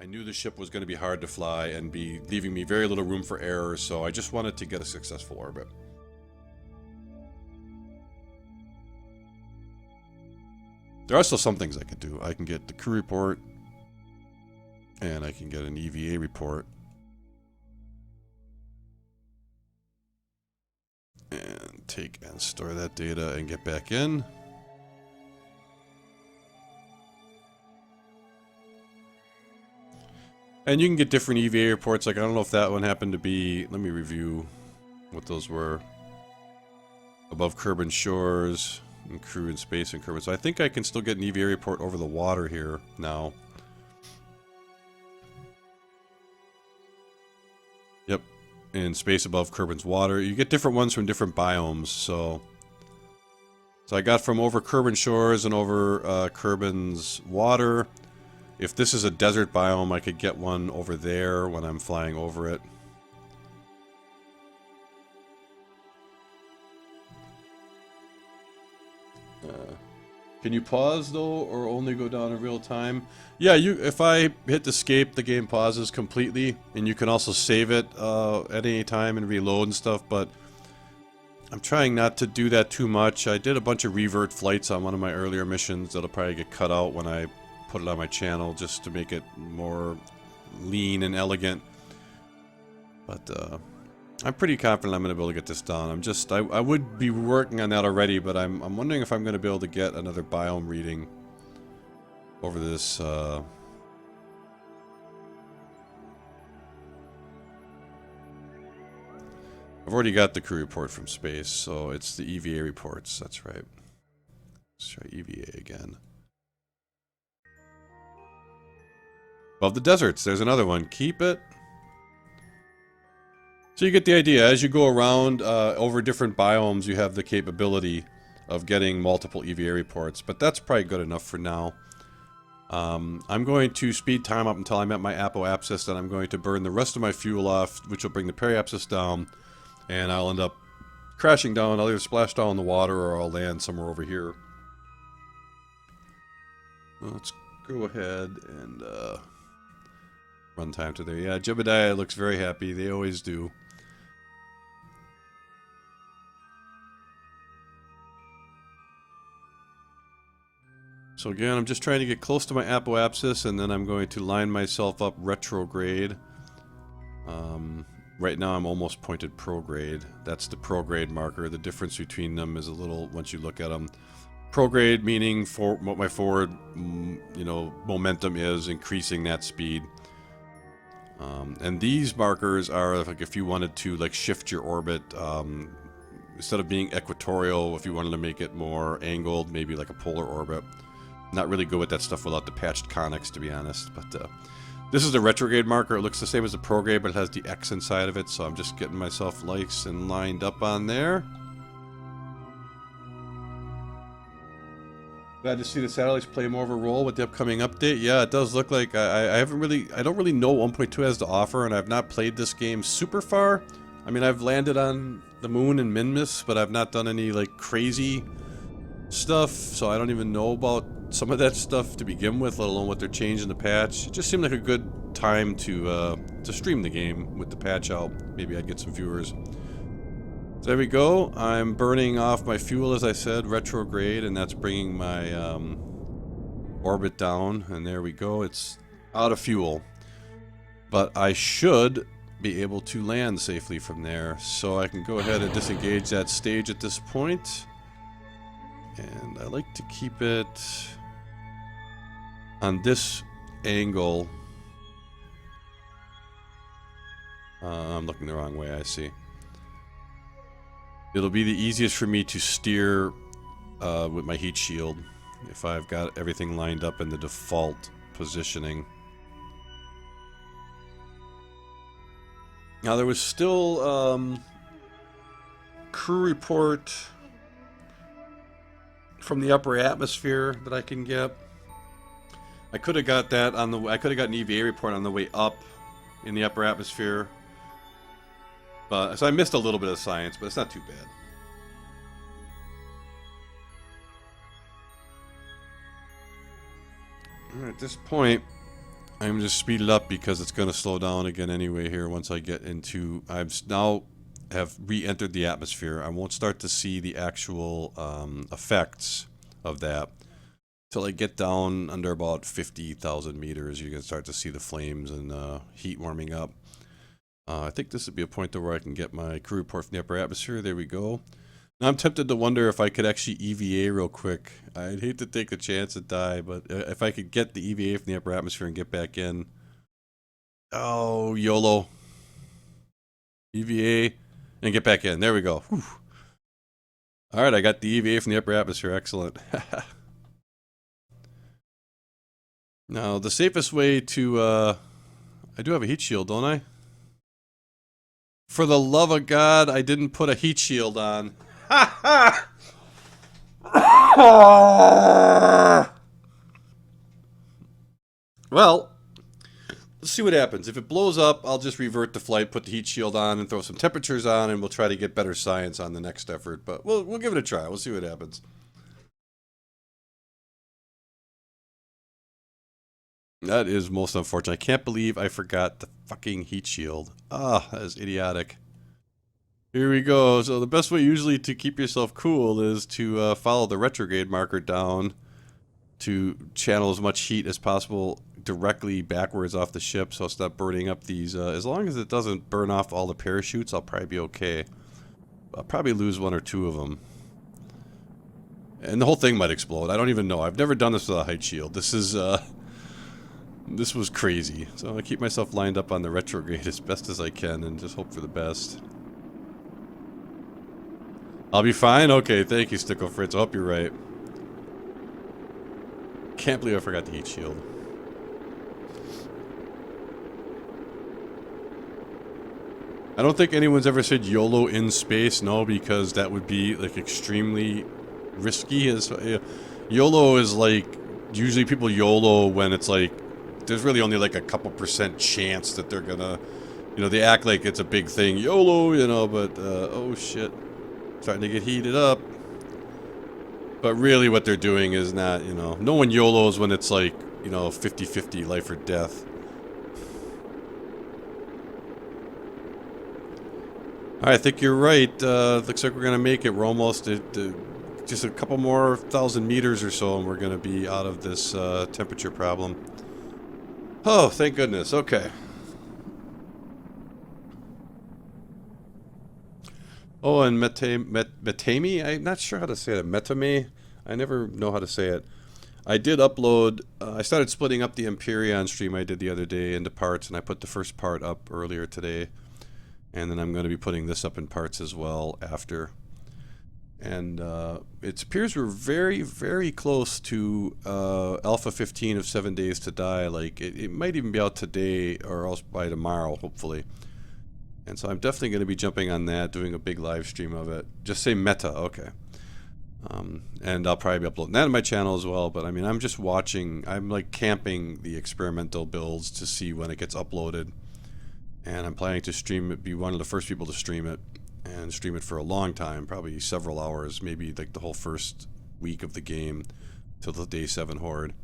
I knew the ship was going to be hard to fly and be leaving me very little room for error, so I just wanted to get a successful orbit. There are still some things I can do. I can get the crew report, and I can get an EVA report. And take and store that data and get back in. And you can get different EVA reports. Like, I don't know if that one happened to be... Let me review what those were. Above Kerbal shores, and crew in space and Kerbal. So I think I can still get an EVA report over the water here now. Yep. In space above Kerbal's water. You get different ones from different biomes, so I got from over Kerbal shores and over Kerbal's water. If this is a desert biome, I could get one over there when I'm flying over it. Can you pause though, or only go down in real time? Yeah, if I hit escape, the game pauses completely, and you can also save it at any time and reload and stuff, but I'm trying not to do that too much. I did a bunch of revert flights on one of my earlier missions that'll probably get cut out when I put it on my channel, just to make it more lean and elegant. But I'm pretty confident I'm going to be able to get this done. I would be working on that already, but I'm wondering if I'm going to be able to get another biome reading over this. I've already got the crew report from space, so it's the EVA reports. That's right. Let's try EVA again. Above the deserts, there's another one. Keep it. So you get the idea. As you go around over different biomes, you have the capability of getting multiple EVA reports, but that's probably good enough for now. I'm going to speed time up until I'm at my apoapsis, and I'm going to burn the rest of my fuel off, which will bring the periapsis down, and I'll end up crashing down. I'll either splash down in the water or I'll land somewhere over here. Let's go ahead and run time to there. Yeah, Jebediah looks very happy. They always do. So again, I'm just trying to get close to my apoapsis, and then I'm going to line myself up retrograde. Right now I'm almost pointed prograde. That's the prograde marker. The difference between them is a little, once you look at them. Prograde meaning for what my forward, momentum is, increasing that speed. And these markers are like if you wanted to like shift your orbit, instead of being equatorial, if you wanted to make it more angled, maybe like a polar orbit. Not really good with that stuff without the patched conics, to be honest. But this is the retrograde marker. It looks the same as the prograde, but it has the X inside of it. So I'm just getting myself nice and lined up on there. Glad to see the satellites play more of a role with the upcoming update. Yeah, it does look like I don't really know what 1.2 has to offer, and I've not played this game super far. I mean, I've landed on the moon and Minmus, but I've not done any like crazy stuff, so I don't even know about some of that stuff to begin with, let alone what they're changing the patch. It just seemed like a good time to stream the game with the patch out. Maybe I'd get some viewers. So there we go. I'm burning off my fuel, as I said, retrograde, and that's bringing my orbit down. And there we go. It's out of fuel. But I should be able to land safely from there. So I can go ahead and disengage that stage at this point. And I like to keep it on this angle. I'm looking the wrong way, I see. It'll be the easiest for me to steer with my heat shield if I've got everything lined up in the default positioning. Now there was still crew report from the upper atmosphere that I can get. I could have got that on the. I could have got an EVA report on the way up in the upper atmosphere. But so I missed a little bit of science, but it's not too bad. At this point, I'm just speed it up because it's going to slow down again anyway here once I get into... I've now have re-entered the atmosphere. I won't start to see the actual effects of that until I get down under about 50,000 meters. You can start to see the flames and heat warming up. I think this would be a point where I can get my crew report from the upper atmosphere. There we go. Now I'm tempted to wonder if I could actually EVA real quick. I'd hate to take the chance and die, but if I could get the EVA from the upper atmosphere and get back in. Oh, YOLO. EVA and get back in. There we go. Whew. All right, I got the EVA from the upper atmosphere. Excellent. Now, the safest way to... I do have a heat shield, don't I? For the love of God, I didn't put a heat shield on. Ha ha! Well, let's see what happens. If it blows up, I'll just revert to flight, put the heat shield on, and throw some temperatures on, and we'll try to get better science on the next effort. But we'll give it a try. We'll see what happens. That is most unfortunate. I can't believe I forgot the fucking heat shield. Ah, that is idiotic. Here we go. So the best way usually to keep yourself cool is to follow the retrograde marker down to channel as much heat as possible directly backwards off the ship so it's not burning up these. As long as it doesn't burn off all the parachutes, I'll probably be okay. I'll probably lose one or two of them. And the whole thing might explode. I don't even know. I've never done this with a height shield. This is, this was crazy. So I keep myself lined up on the retrograde as best as I can and just hope for the best. I'll be fine? Okay, thank you, Stickle Fritz. I hope you're right. Can't believe I forgot the heat shield. I don't think anyone's ever said YOLO in space, no, because that would be, like, extremely risky. YOLO is, like, usually people YOLO when it's, like, there's really only, like, a couple % chance that they're gonna, you know, they act like it's a big thing. YOLO, you know, but, oh, shit. Starting to get heated up. But really what they're doing is not, you know, no one YOLOs when it's like, you know, 50-50 life or death. Alright, I think you're right. Looks like we're going to make it. We're almost at just a couple more 1,000 meters or so and we're going to be out of this temperature problem. Oh, thank goodness. Okay. Oh, and Metame? I'm not sure how to say it. Metame? I never know how to say it. I did upload... I started splitting up the Empyrion stream I did the other day into parts, and I put the first part up earlier today. And then I'm going to be putting this up in parts as well after. And it appears we're very, very close to Alpha 15 of 7 Days to Die. Like, it might even be out today or else by tomorrow, hopefully. And so I'm definitely going to be jumping on that, doing a big live stream of it. Just say meta, okay. And I'll probably be uploading that on my channel as well. But I mean, I'm just watching, I'm like camping the experimental builds to see when it gets uploaded. And I'm planning to stream it, be one of the first people to stream it. And stream it for a long time, probably several hours, maybe like the whole first week of the game till the day 7 horde.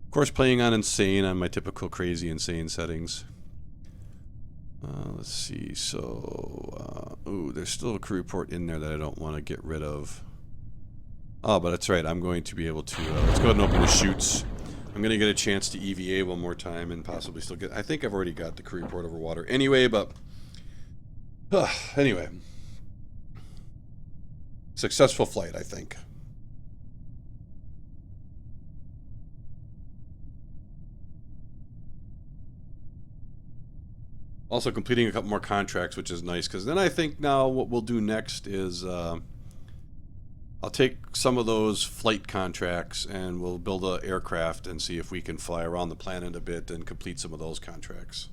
Of course, playing on insane on my typical crazy insane settings. Let's see, so, ooh, there's still a crew report in there that I don't want to get rid of. Oh, but that's right, I'm going to be able to, let's go ahead and open the chutes. I'm going to get a chance to EVA one more time and possibly still get, I think I've already got the crew report over water anyway, but, anyway. Successful flight, I think. Also completing a couple more contracts, which is nice, because then I think now what we'll do next is I'll take some of those flight contracts and we'll build an aircraft and see if we can fly around the planet a bit and complete some of those contracts.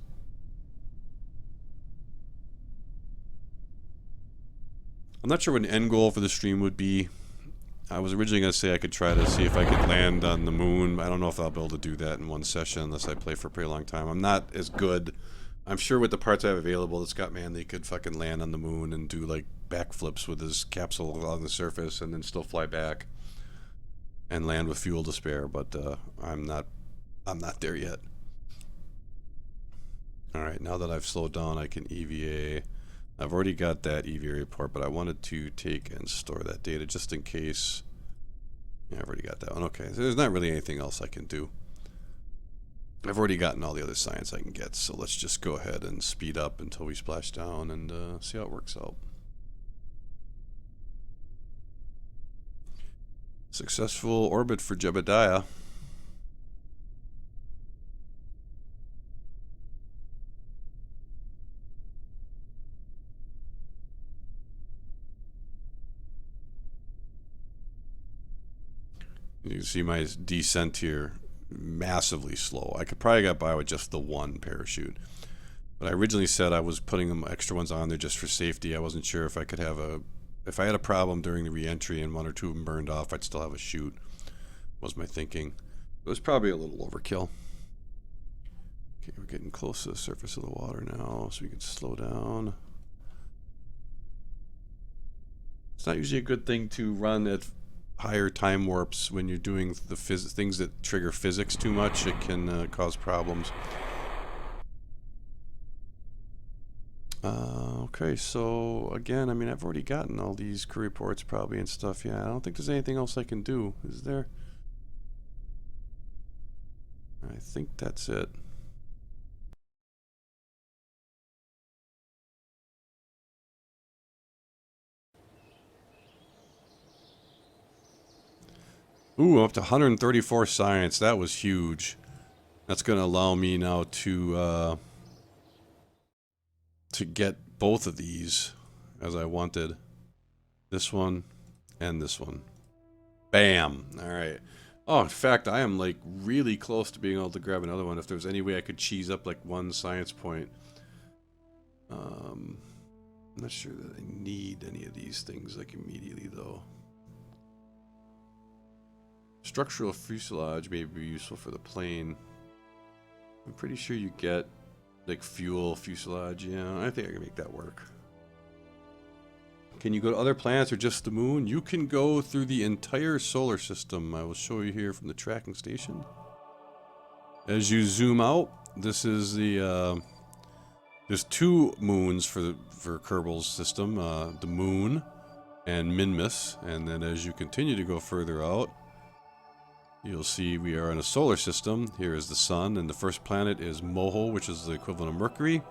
I'm not sure what an end goal for the stream would be. I was originally going to say I could try to see if I could land on the moon. I don't know if I'll be able to do that in one session unless I play for a pretty long time. I'm not as good. I'm sure with the parts I have available that Scott Manley could fucking land on the moon and do like backflips with his capsule on the surface and then still fly back and land with fuel to spare, but I'm not there yet. Alright, now that I've slowed down, I can EVA. I've already got that EVA report, but I wanted to take and store that data just in case. Yeah, I've already got that one. Okay, so there's not really anything else I can do. I've already gotten all the other science I can get, so let's just go ahead and speed up until we splash down and see how it works out. Successful orbit for Jebediah. You can see my descent here, massively slow. I could probably get by with just the one parachute. But I originally said I was putting them extra ones on there just for safety. I wasn't sure if I could have if I had a problem during the re-entry and one or two of them burned off, I'd still have a chute, was my thinking. It was probably a little overkill. Okay, we're getting close to the surface of the water now, so we can slow down. It's not usually a good thing to run at higher time warps when you're doing the things that trigger physics too much. It can cause problems. Okay, so again, I mean, I've already gotten all these crew reports probably and stuff. Yeah, I don't think there's anything else I can do. Is there? I think that's it. Ooh, I'm up to 134 science. That was huge. That's going to allow me now to get both of these as I wanted. This one and this one. Bam! Alright. Oh, in fact, I am like really close to being able to grab another one if there's any way I could cheese up like one science point. I'm not sure that I need any of these things like immediately though. Structural fuselage may be useful for the plane. I'm pretty sure you get like fuel fuselage. Yeah, I think I can make that work. Can you go to other planets or just the moon? You can go through the entire solar system. I will show you here from the tracking station. As you zoom out, this is the there's two moons for Kerbal's system, the moon and Minmus, and then as you continue to go further out, you'll see we are in a solar system. Here is the sun, and the first planet is Moho, which is the equivalent of Mercury,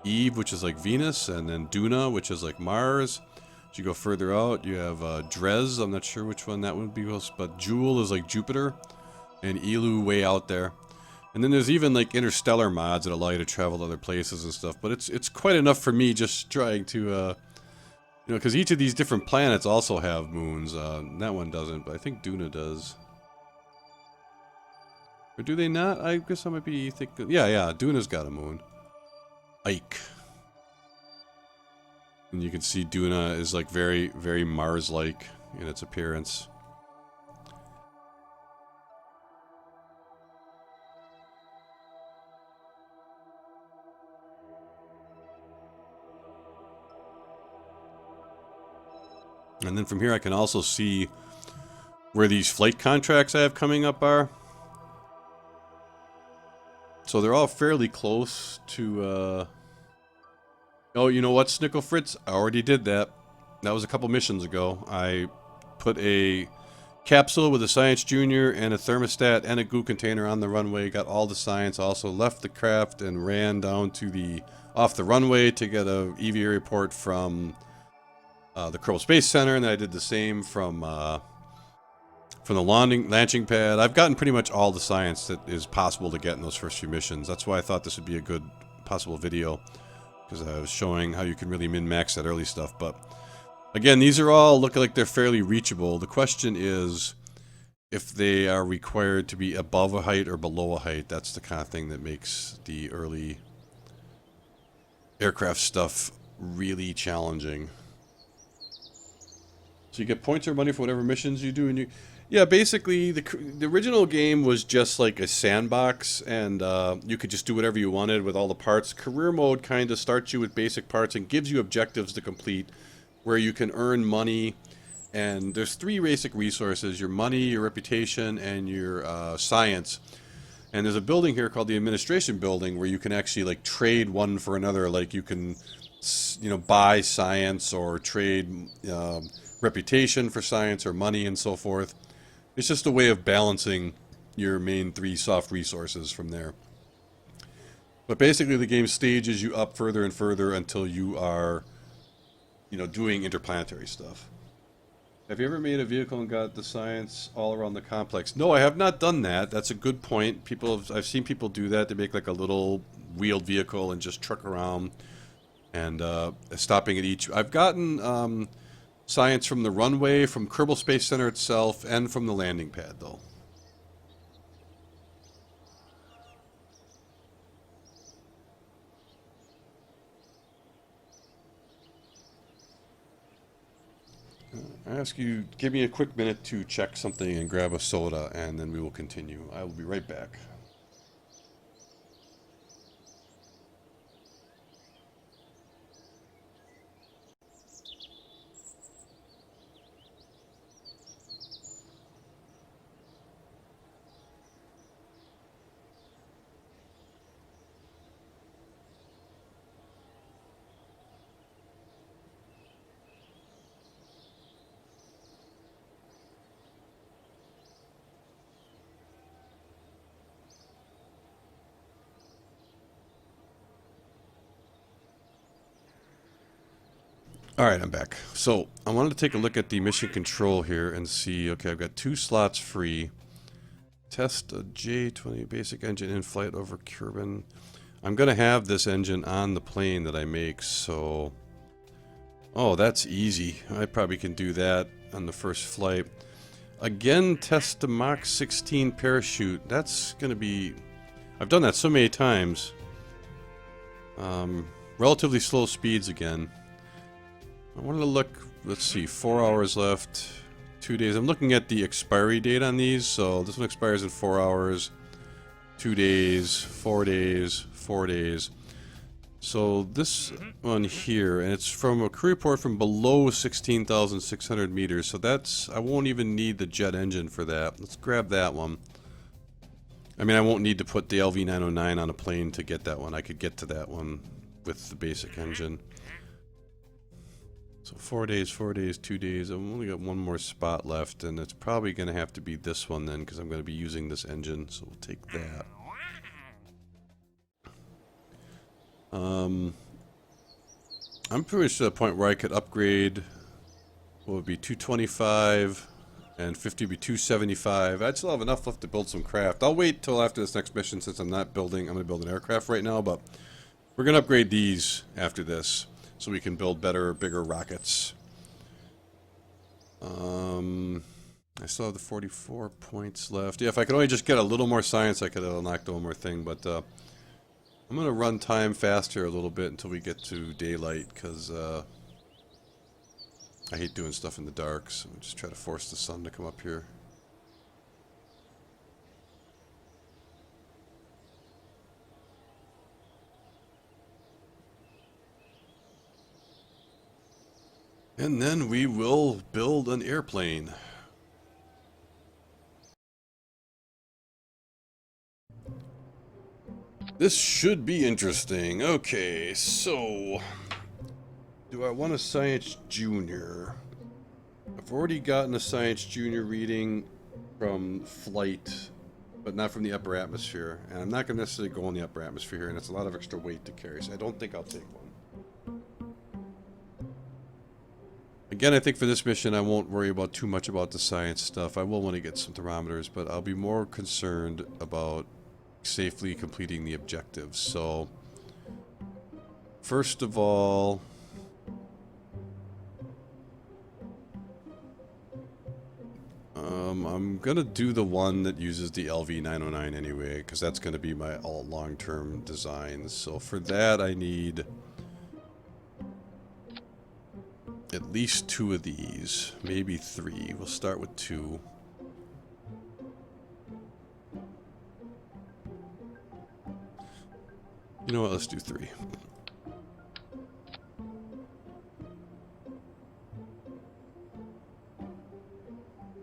Eve, which is like Venus, and then Duna, which is like Mars. As you go further out, you have Drez, I'm not sure which one that would be, but Jewel is like Jupiter, and Elu way out there. And then there's even like interstellar mods that allow you to travel to other places and stuff, but it's quite enough for me just trying to, you know, because each of these different planets also have moons. That one doesn't, but I think Duna does. Or do they not? I guess I might be thinking... Yeah, Duna's got a moon. Ike. And you can see Duna is like very, very Mars-like in its appearance. And then from here I can also see where these flight contracts I have coming up are. So they're all fairly close to, Oh, you know what, Snickle Fritz? I already did that. That was a couple missions ago. I put a capsule with a Science Junior and a thermostat and a goo container on the runway, got all the science, also left the craft and ran down to the, off the runway to get a EVA report from the Kerbal Space Center, and then I did the same from the launching pad. I've gotten pretty much all the science that is possible to get in those first few missions. That's why I thought this would be a good possible video, because I was showing how you can really min-max that early stuff. But again, these are all looking like they're fairly reachable. The question is if they are required to be above a height or below a height. That's the kind of thing that makes the early aircraft stuff really challenging. So you get points or money for whatever missions you do, and you... Yeah, basically, the original game was just like a sandbox, and you could just do whatever you wanted with all the parts. Career mode kind of starts you with basic parts and gives you objectives to complete, where you can earn money. And there's three basic resources: your money, your reputation, and your science. And there's a building here called the administration building where you can actually like trade one for another. Like you can, you know, buy science or trade reputation for science or money and so forth. It's just a way of balancing your main 3 soft resources from there. But basically the game stages you up further and further until you are, you know, doing interplanetary stuff. Have you ever made a vehicle and got the science all around the complex? No, I have not done that. That's a good point. I've seen people do that. They make like a little wheeled vehicle and just truck around and stopping at each. I've gotten science from the runway, from Kerbal Space Center itself, and from the landing pad, though. I ask you, give me a quick minute to check something and grab a soda, and then we will continue. I will be right back. Alright, I'm back. So, I wanted to take a look at the mission control here and see, okay, I've got 2 slots free. Test a J-20 basic engine in flight over Kerbal. I'm going to have this engine on the plane that I make, so... Oh, that's easy. I probably can do that on the first flight. Again, test the Mach 16 parachute. That's going to be... I've done that so many times. Relatively slow speeds again. I wanted to look, let's see, 4 hours left, 2 days. I'm looking at the expiry date on these, so this one expires in 4 hours, 2 days, 4 days, 4 days. So this one here, and it's from a crew report from below 16,600 meters, so that's, I won't even need the jet engine for that. Let's grab that one. I mean, I won't need to put the LV909 on a plane to get that one. I could get to that one with the basic engine. So 4 days, 4 days, 2 days. I've only got one more spot left, and it's probably going to have to be this one then, because I'm going to be using this engine. So we'll take that. I'm pretty much to the point where I could upgrade. What would be 225, and 50 would be 275. I'd still have enough left to build some craft. I'll wait till after this next mission, since I'm not building. I'm going to build an aircraft right now, but we're going to upgrade these after this, so we can build better, bigger rockets. I still have the 44 points left. Yeah, if I could only just get a little more science, I could have unlocked one more thing. But I'm going to run time faster a little bit until we get to daylight, because I hate doing stuff in the dark, so I'll just try to force the sun to come up here. And then we will build an airplane. This should be interesting. Okay, so... do I want a Science Junior? I've already gotten a Science Junior reading from flight, but not from the upper atmosphere. And I'm not going to necessarily go in the upper atmosphere here, and it's a lot of extra weight to carry, so I don't think I'll take one. Again, I think for this mission, I won't worry about too much about the science stuff. I will want to get some thermometers, but I'll be more concerned about safely completing the objectives. So, first of all, I'm going to do the one that uses the LV909 anyway, because that's going to be my all long-term design. So for that, I need at least 2 of these, maybe 3. We'll start with 2. You know what, let's do 3.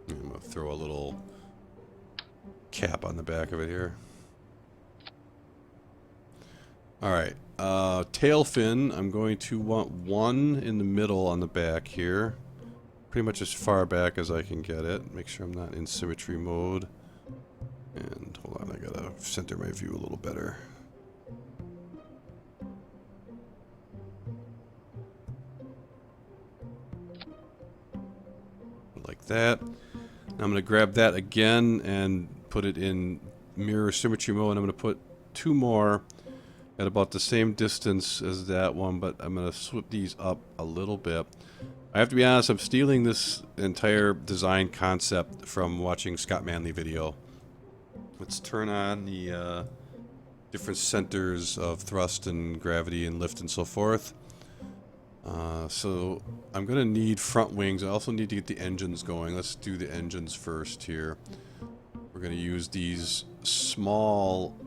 I'm going to throw a little cap on the back of it here. Alright, tail fin, I'm going to want one in the middle on the back here. Pretty much as far back as I can get it. Make sure I'm not in symmetry mode. And hold on, I gotta center my view a little better. Like that. I'm going to grab that again and put it in mirror symmetry mode. And I'm going to put two more at about the same distance as that one, but I'm going to swip these up a little bit. I have to be honest, I'm stealing this entire design concept from watching Scott Manley video. Let's turn on the different centers of thrust and gravity and lift and so forth. So I'm going to need front wings. I also need to get the engines going. Let's do the engines first here. We're going to use these small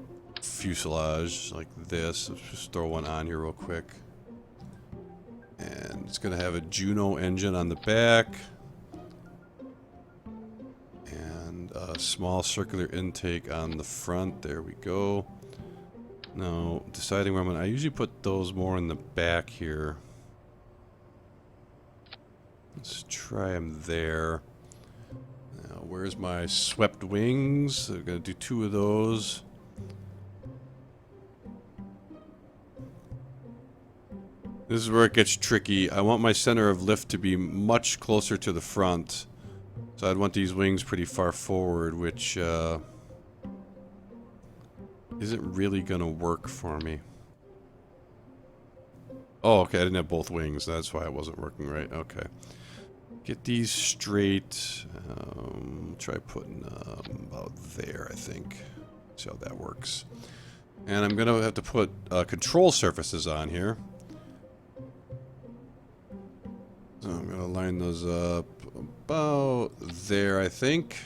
fuselage like this. Let's just throw one on here real quick. And it's going to have a Juno engine on the back. And a small circular intake on the front. There we go. Now, deciding where I'm going to... I usually put those more in the back here. Let's try them there. Now, where's my swept wings? I'm going to do two of those. This is where it gets tricky. I want my center of lift to be much closer to the front. So I'd want these wings pretty far forward, which isn't really going to work for me. Oh, okay, I didn't have both wings. That's why it wasn't working right. Okay. Get these straight. Try putting about there, I think. See how that works. And I'm going to have to put control surfaces on here. So I'm going to line those up about there, I think.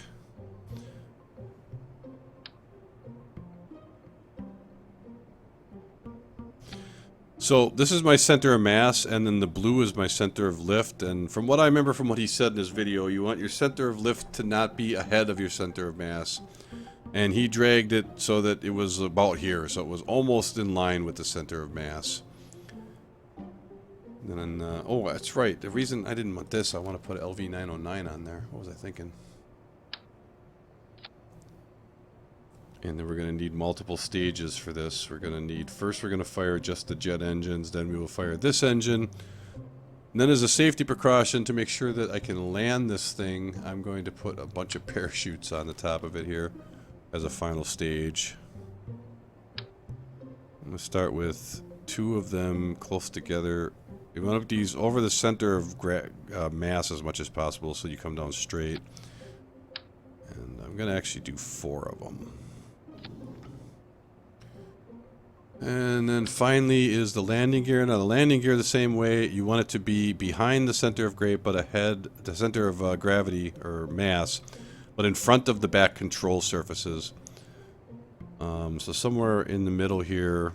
So this is my center of mass, and then the blue is my center of lift. And from what I remember from what he said in his video, you want your center of lift to not be ahead of your center of mass. And he dragged it so that it was about here, so it was almost in line with the center of mass. And then, oh, that's right. The reason I didn't want this, I want to put LV909 on there. What was I thinking? And then we're going to need multiple stages for this. We're going to need, first we're going to fire just the jet engines, then we will fire this engine. And then as a safety precaution to make sure that I can land this thing, I'm going to put a bunch of parachutes on the top of it here as a final stage. I'm going to start with two of them close together. You want to put these over the center of mass as much as possible so you come down straight. And I'm going to actually do 4 of them. And then finally is the landing gear. Now the landing gear the same way. You want it to be behind the center of gravity, but ahead, the center of gravity or mass, but in front of the back control surfaces. So somewhere in the middle here.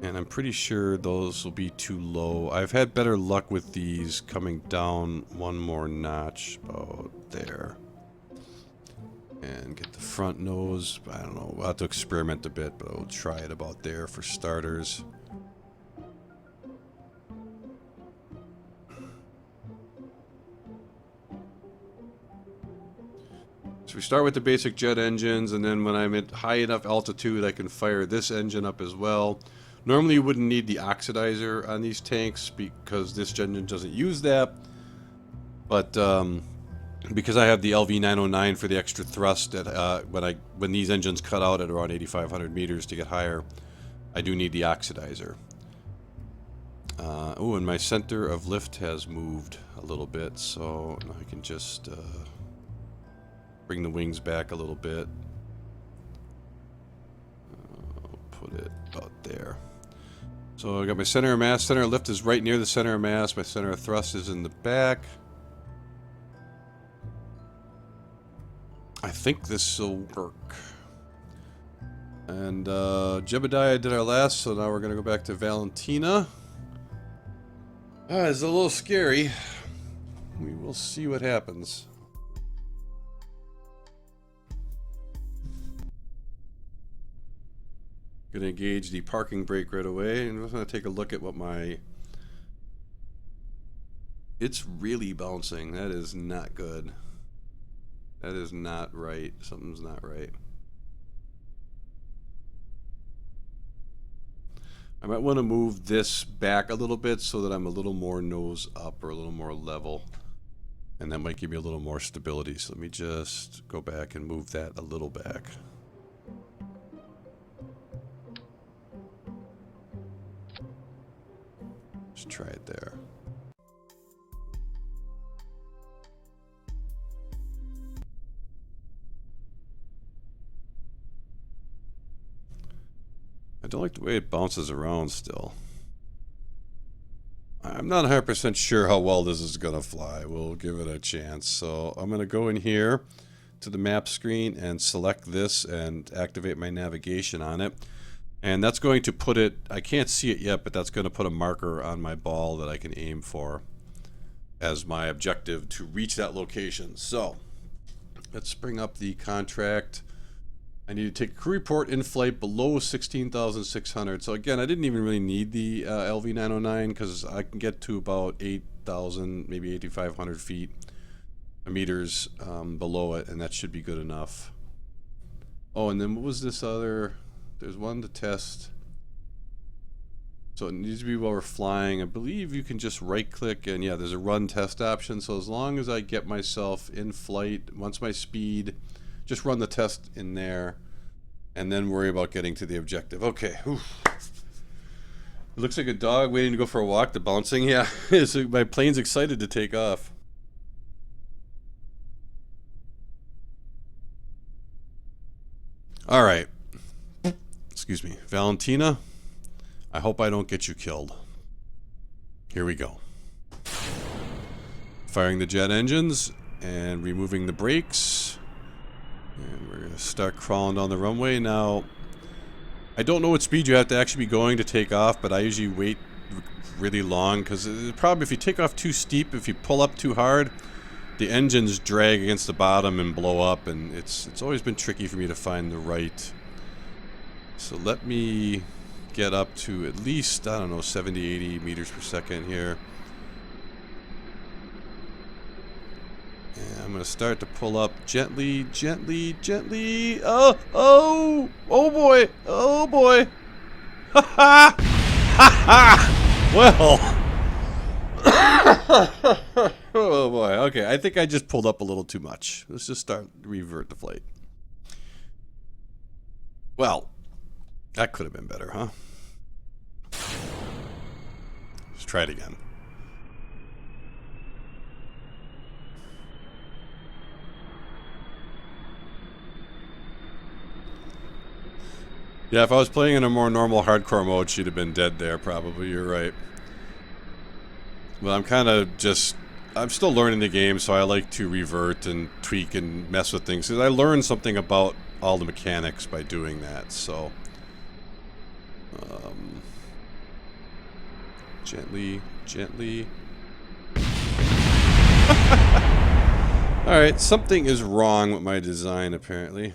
And I'm pretty sure those will be too low. I've had better luck with these coming down one more notch about there. And get the front nose. I don't know. We'll have to experiment a bit, but I'll try it about there for starters. So we start with the basic jet engines, and then when I'm at high enough altitude, I can fire this engine up as well. Normally you wouldn't need the oxidizer on these tanks because this engine doesn't use that. But because I have the LV909 for the extra thrust that when these engines cut out at around 8,500 meters to get higher, I do need the oxidizer. Oh, and my center of lift has moved a little bit, so I can just bring the wings back a little bit. I'll put it about there. So I got my center of mass. Center of lift is right near the center of mass. My center of thrust is in the back. I think this will work. And Jebediah did our last, so now we're going to go back to Valentina. It's a little scary. We will see what happens. Gonna engage the parking brake right away, and I'm gonna take a look at what my... It's really bouncing. That is not good. That is not right. Something's not right. I might want to move this back a little bit so that I'm a little more nose up or a little more level. And that might give me a little more stability. So let me just go back and move that a little back. Just try it there. I don't like the way it bounces around still. I'm not 100% sure how well this is going to fly. We'll give it a chance. So I'm going to go in here to the map screen and select this and activate my navigation on it. And that's going to put it, I can't see it yet, but that's going to put a marker on my ball that I can aim for as my objective to reach that location. So let's bring up the contract. I need to take a crew report in flight below 16,600. So again, I didn't even really need the LV909 because I can get to about 8,000, maybe 8,500 feet, meters below it, and that should be good enough. Oh, and then what was this other? There's one to test. So it needs to be while we're flying. I believe you can just right-click, and yeah, there's a run test option. So as long as I get myself in flight, once my speed, just run the test in there, and then worry about getting to the objective. Okay. Oof. It looks like a dog waiting to go for a walk. The bouncing, yeah. So my plane's excited to take off. All right. Excuse me. Valentina, I hope I don't get you killed. Here we go. Firing the jet engines and removing the brakes. And we're going to start crawling down the runway. Now, I don't know what speed you have to actually be going to take off, but I usually wait really long because probably if you take off too steep, if you pull up too hard, the engines drag against the bottom and blow up, and it's always been tricky for me to find the right. So let me get up to at least, I don't know, 70, 80 meters per second here. And I'm going to start to pull up gently, gently, gently. Oh, oh, oh boy, oh boy. Ha ha, ha ha. Well. Oh boy, okay, I think I just pulled up a little too much. Let's just revert the flight. Well, that could have been better, huh? Let's try it again. Yeah, if I was playing in a more normal hardcore mode, she'd have been dead there, probably. You're right. Well, I'm kind of just... I'm still learning the game, so I like to revert and tweak and mess with things. Because I learned something about all the mechanics by doing that, so... gently, gently... Alright, something is wrong with my design, apparently.